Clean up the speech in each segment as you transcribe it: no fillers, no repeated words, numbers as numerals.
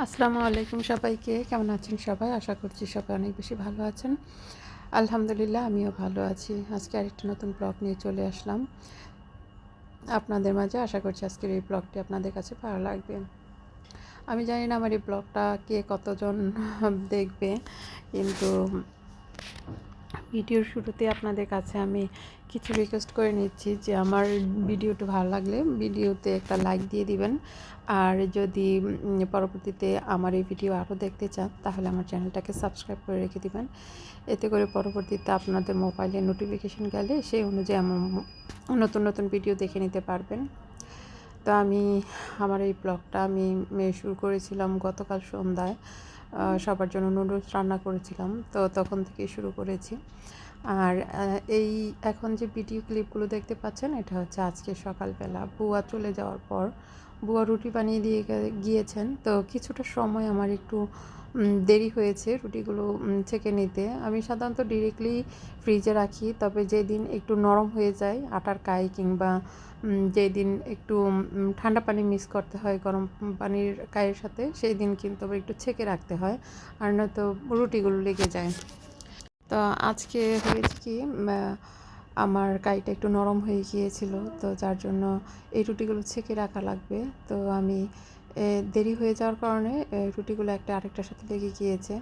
আসসালামু আলাইকুম সবাইকে। কেমন আছেন সবাই? আশা করছি সবাই অনেক বেশি ভালো আছেন। আলহামদুলিল্লাহ আমিও ভালো আছি। আজকে আরেকটা নতুন ব্লগ নিয়ে চলে আসলাম আপনাদের মাঝে। আশা করছি আজকের এই ব্লগটি আপনাদের কাছে ভালো লাগবে। আমি জানি না আমার এই ব্লগটা কে কতজন দেখবে, কিন্তু ভিডিওর শুরুতে আপনাদের কাছে আমি কিছু রিকোয়েস্ট করে নিচ্ছি যে আমার ভিডিওটা ভালো লাগলে ভিডিওতে একটা লাইক দিয়ে দিবেন। আর যদি পরবর্তীতে আমার এই ভিডিও আরও দেখতে চান তাহলে আমার চ্যানেলটাকে সাবস্ক্রাইব করে রেখে দিবেন। এতে করে পরবর্তীতে আপনাদের মোবাইলে নোটিফিকেশন গেলে সেই অনুযায়ী আমার নতুন নতুন ভিডিও দেখে নিতে পারবেন। তো আমার এই ব্লগটা আমি শুরু করেছিলাম গতকাল সন্ধ্যায়। সবার জন্য নুডলস রান্না করেছিলাম, তো তখন থেকেই শুরু করেছি। আর এই এখন যে ভিডিও ক্লিপগুলো দেখতে পাচ্ছেন এটা হচ্ছে আজকে সকালবেলা বুয়া চলে যাওয়ার পর বুয়া রুটি বানিয়ে দিয়ে গিয়েছেন। তো কিছুটা সময় আমার একটু দেরি হয়েছে রুটিগুলো ছেঁকে নিতে। আমি সাধারণত ডিরেক্টলি ফ্রিজে রাখি, তবে যেদিন একটু নরম হয়ে যায় আটার কাই, কিংবা যেদিন একটু ঠান্ডা পানি মিক্স করতে হয় গরম পানির কাইয়ের সাথে, সেই দিন কিন্তু আবার একটু ছেঁকে রাখতে হয়, আর নয়তো রুটিগুলো লেগে যায়। তো আজকে হয়েছে কি, আমার কাইটা একটু নরম হয়ে গিয়েছিল, তো যার জন্য এই রুটিগুলো ছেঁকে রাখা লাগবে। তো আমি দেরি হয়ে যাওয়ার কারণে রুটিগুলো একটা আরেকটার সাথে লেগে গিয়েছে।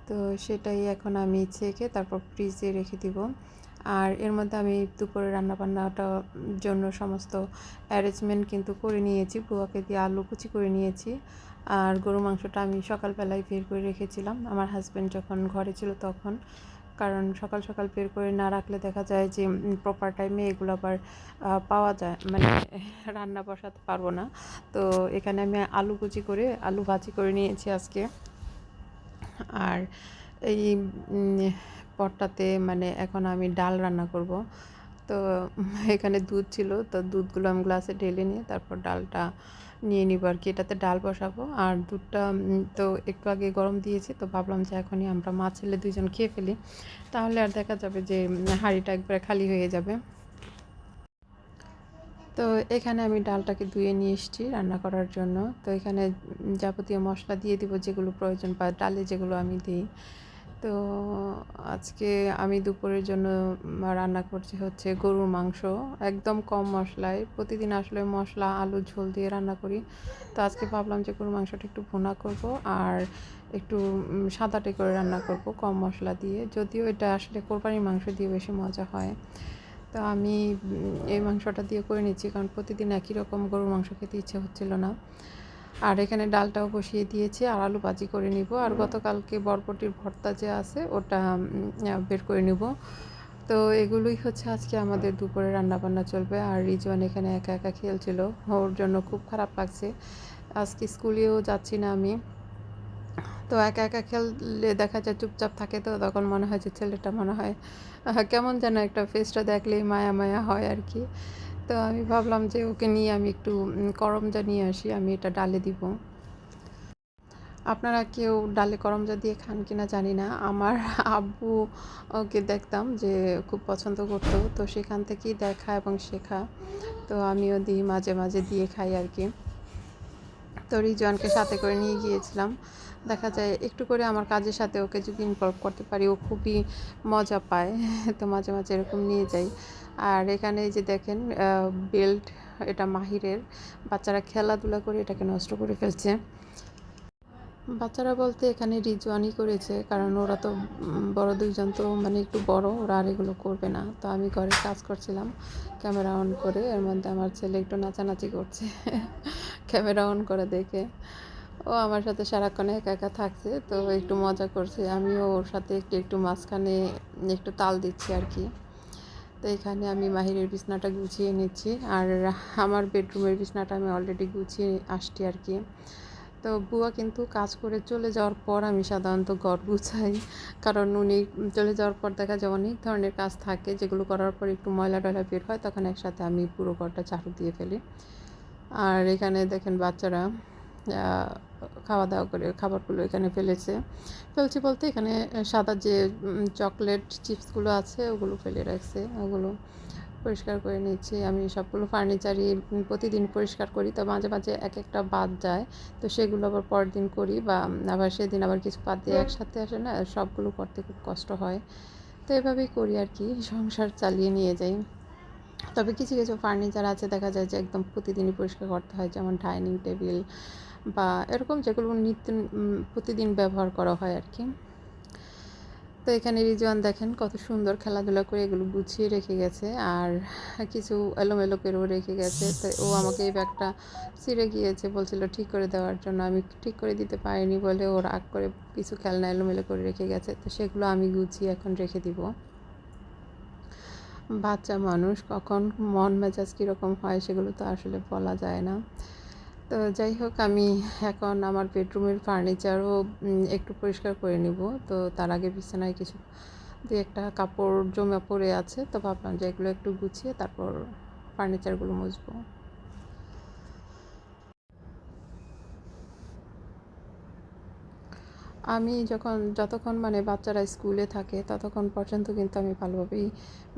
তো সেটাই এখন আমি ছেঁকে তারপর ফ্রিজে রেখে দিব। আর এর মধ্যে আমি দুপুরে রান্নাবান্নাটার জন্য সমস্ত অ্যারেঞ্জমেন্ট কিন্তু করে নিয়েছি। বুয়াকে দিয়ে আলু কুচি করে নিয়েছি। আর গরু মাংসটা আমি সকালবেলায় বের করে রেখেছিলাম আমার হাজব্যান্ড যখন ঘরে ছিল তখন, কারণ সকাল সকাল বের করে না রাখলে দেখা যায় যে প্রপার টাইমে এগুলো আবার পাওয়া যায়, মানে রান্না বসাতে পারবো না। তো এখানে আমি আলু কুচি করে আলু ভাজি করে নিয়েছি আজকে। আর এই পটটাতে মানে এখন আমি ডাল রান্না করব। তো এখানে দুধ ছিল, তো দুধগুলো আমি গ্লাসে ঢেলে নিয়ে তারপর ডালটা নিয়ে নিব আর কি। এটাতে ডাল বসাবো। আর দুধটা তো একটু আগে গরম দিয়েছি, তো ভাবলাম যে এখনই আমরা মা ছেলে দুইজন খেয়ে ফেলি, তাহলে আর দেখা যাবে যে হাঁড়িটা একবারে খালি হয়ে যাবে। তো এখানে আমি ডালটাকে ধুয়ে নিয়ে এসেছি রান্না করার জন্য। তো এখানে যাবতীয় মশলা দিয়ে দিব যেগুলো প্রয়োজন বা ডালে যেগুলো আমি দিই। তো আজকে আমি দুপুরের জন্য রান্না করছি হচ্ছে গরুর মাংস, একদম কম মশলায়। প্রতিদিন আসলে মশলা আলু ঝোল দিয়ে রান্না করি, তো আজকে ভাবলাম যে গরুর মাংসটা একটু ভুনা করব আর একটু সাদাটে করে রান্না করব কম মশলা দিয়ে। যদিও এটা আসলে কোরবানির মাংস দিয়ে বেশি মজা হয়। তো আমি এই মাংসটা দিয়ে করে নিচ্ছি, কারণ প্রতিদিন একই রকম গরুর মাংস খেতে ইচ্ছে হচ্ছিল না। আর এখানে ডালটাও বসিয়ে দিয়েছি আর আলু ভাজি করে নিব। আর গতকালকে বরবটির ভর্তা যে আছে ওটা বের করে নিব। তো এগুলোই হচ্ছে আজকে আমাদের দুপুরে রান্নাবান্না চলবে। আর রিজওয়ান এখানে একা একা খেলছিল, ওর জন্য খুব খারাপ লাগছে। আজকে স্কুলেও যাচ্ছি না আমি। তো একা একা খেললে দেখা যায় চুপচাপ থাকে, তো তখন মনে হয় যে ছেলেটা মনে হয় কেমন যেন একটা ফেসটা দেখলেই মায়া মায়া হয় আর কি। তো আমি ভাবলাম যে ওকে নিয়ে আমি একটু করমজা নিয়ে আসি, আমি এটা ডালে দিব। আপনারা কেউ ডালে করমজা দিয়ে খান কিনা জানি না। আমার আব্বু ওকে দেখতাম যে খুব পছন্দ করতো, তো সেখান থেকেই দেখা এবং শেখা। তো আমিও দিই, মাঝে মাঝে দিয়ে খাই আর কি। তো রিজওয়ানকে সাথে করে নিয়ে গিয়েছিলাম। দেখা যায় একটু করে আমার কাজের সাথে ওকে যদি ইনভলভ করতে পারি ও খুবই মজা পায়। তো মাঝে মাঝে এরকম নিয়ে যাই। আর এখানে যে দেখেন বেল্ট, এটা মাহিরের। বাচ্চারা খেলাধুলা করে এটাকে নষ্ট করে ফেলছে। বাচ্চারা বলতে এখানে রিজওয়ানই করেছে, কারণ ওরা তো বড় দুইজন, তো মানে একটু বড়, ওরা আর এগুলো করবে না। তো আমি ঘরে কাজ করছিলাম ক্যামেরা অন করে, এর মধ্যে আমার ছেলে একটু নাচানাচি করছে ক্যামেরা অন করে দেখে। ও আমার সাথে সারাক্ষণ একা একা থাকছে, তো একটু মজা করছে, আমিও ওর সাথে একটু একটু মাঝখানে একটু তাল দিচ্ছি আর কি। তো এখানে আমি মাহিরের বিছনাটা গুছিয়ে নিচ্ছি, আর আমার বেডরুমের বিছনাটা আমি অলরেডি গুছিয়ে আসছি আর কি। তো বুয়া কিন্তু কাজ করে চলে যাওয়ার পর আমি সাধারণত ঘর গুছাই, কারণ উনি চলে যাওয়ার পর দেখা যায় অনেক ধরনের কাজ থাকে, যেগুলো করার পর একটু ময়লা টয়লা বের হয়, তখন একসাথে আমি পুরো ঘরটা ঝাড়ু দিয়ে ফেলি। আর এখানে দেখেন বাচ্চারা খাওয়া দাওয়া করে খাবারগুলো এখানে ফেলছি বলতে এখানে সাদা যে চকলেট চিপসগুলো আছে ওগুলো ফেলে রাখছে, ওগুলো পরিষ্কার করে নিচ্ছি। আমি সবগুলো ফার্নিচারই প্রতিদিন পরিষ্কার করি, তো মাঝে মাঝে এক একটা বাদ যায়, তো সেগুলো আবার পরের দিন করি, বা আবার সেদিন আবার কিছু বাদ দিয়ে একসাথে আসে না, সবগুলো করতে খুব কষ্ট হয়। তো এভাবেই করি আর কি, সংসার চালিয়ে নিয়ে যাই। তবে কিছু কিছু ফার্নিচার আছে দেখা যায় যে একদম প্রতিদিনই পরিষ্কার করতে হয়, যেমন ডাইনিং টেবিল বা এরকম যেগুলো নিত্য প্রতিদিন ব্যবহার করা হয় আর কি। তো এখানে রিজওয়ান দেখেন কত সুন্দর খেলাধুলা করে এগুলো গুছিয়ে রেখে গেছে, আর কিছু এলোমেলো করেও রেখে গেছে। তো ও আমাকে এই ব্যাগটা ছিঁড়ে গিয়েছে, বলছিল ঠিক করে দেওয়ার জন্য, আমি ঠিক করে দিতে পারিনি বলে ও রাগ করে কিছু খেলনা এলোমেলো করে রেখে গেছে। তো সেগুলো আমি গুছিয়ে এখন রেখে দিব। বাচ্চা মানুষ কখন মন মেজাজ কীরকম হয় সেগুলো তো আসলে বলা যায় না। তো যাই হোক, আমি এখন আমার বেডরুমের ফার্নিচারও একটু পরিষ্কার করে নিব। তো তার আগে বিছানায় কিছু দুই একটা কাপড় জমা পড়ে আছে, তো ভাবলাম যে এগুলো একটু গুছিয়ে তারপর ফার্নিচারগুলো মুছবো। আমি যতক্ষণ মানে বাচ্চারা স্কুলে থাকে ততক্ষণ পর্যন্ত কিন্তু আমি ভালোভাবেই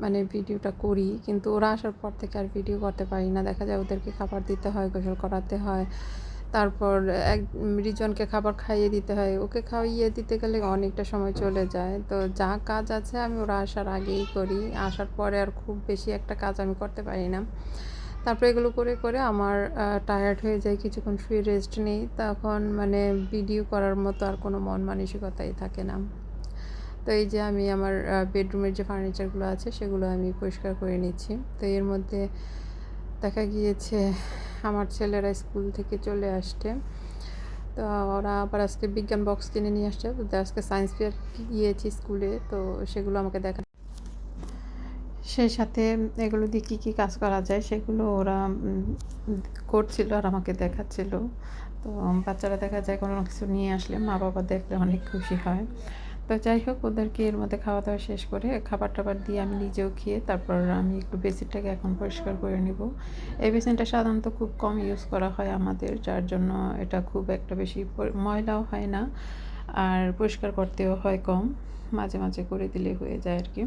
মানে ভিডিওটা করি, কিন্তু ওরা আসার পর থেকে আর ভিডিও করতে পারি না। দেখা যায় ওদেরকে খাবার দিতে হয়, গোসল করাতে হয়, তারপর রিজনকে খাবার খাইয়ে দিতে হয়, ওকে খাইয়ে দিতে গেলে অনেকটা সময় চলে যায়। তো যা কাজ আছে আমি ওরা আসার আগেই করি, আসার পরে আর খুব বেশি একটা কাজ আমি করতে পারি না। তারপরে এগুলো করে করে আমার টায়ার্ড হয়ে যায়, কিছুক্ষণ শুয়ে রেস্ট নিই, তখন মানে ভিডিও করার মতো আর কোনো মন মানসিকতাই থাকে না। তো এই যে আমি আমার বেডরুমের যে ফার্নিচারগুলো আছে সেগুলো আমি পরিষ্কার করে নিচ্ছি। তো এর মধ্যে দেখা গিয়েছে আমার ছেলেরা স্কুল থেকে চলে আসছে, তো ওরা আবার আজকে বিজ্ঞান বক্স কিনে নিয়ে আসছে। তো আজকে সায়েন্স ফেয়ার গিয়েছি স্কুলে, তো সেগুলো আমাকে দেখা, সেই সাথে এগুলো দিয়ে কী কী কাজ করা যায় সেগুলো ওরা করছিল আর আমাকে দেখাচ্ছিল। তো বাচ্চারা দেখা যায় কোনো কিছু নিয়ে আসলে মা বাবা দেখলে অনেক খুশি হয়। তো যাই হোক, ওদেরকে এর মধ্যে খাওয়া দাওয়া শেষ করে খাবার টাবার দিয়ে আমি নিজেও খেয়ে তারপর আমি একটু বেসিনটাকে এখন পরিষ্কার করে নিব। এই বেসিনটা সাধারণত খুব কম ইউজ করা হয় আমাদের, যার জন্য এটা খুব একটা বেশি ময়লাও হয় না, আর পরিষ্কার করতেও হয় কম, মাঝে মাঝে করে দিলে হয়ে যায় আর কি।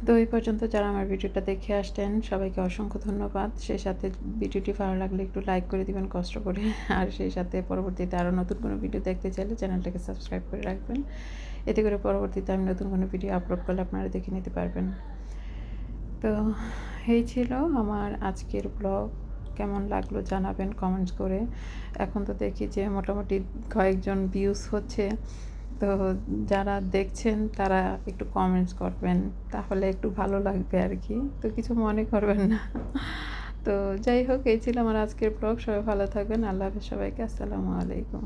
তো এই পর্যন্ত যারা আমার ভিডিওটা দেখে আসতেন সবাইকে অসংখ্য ধন্যবাদ। সেই সাথে ভিডিওটি ভালো লাগলে একটু লাইক করে দিবেন কষ্ট করে, আর সেই সাথে পরবর্তীতে আরও নতুন কোনো ভিডিও দেখতে চাইলে চ্যানেলটাকে সাবস্ক্রাইব করে রাখবেন, এতে করে পরবর্তীতে আমি নতুন কোনো ভিডিও আপলোড করলে আপনারা দেখে নিতে পারবেন। তো এই ছিল আমার আজকের ব্লগ, কেমন লাগলো জানাবেন কমেন্টস করে। এখন তো দেখি যে মোটামুটি কয়েকজন ভিউজ হচ্ছে, তো যারা দেখছেন তারা একটু কমেন্টস করবেন, তাহলে একটু ভালো লাগবে আর কি, তো কিছু মনে করবেন না। তো যাই হোক, এই ছিল আমার আজকের ব্লগ। সবাই ভালো থাকবেন। আল্লাহ হাফেজ সবাইকে। আসসালামু আলাইকুম।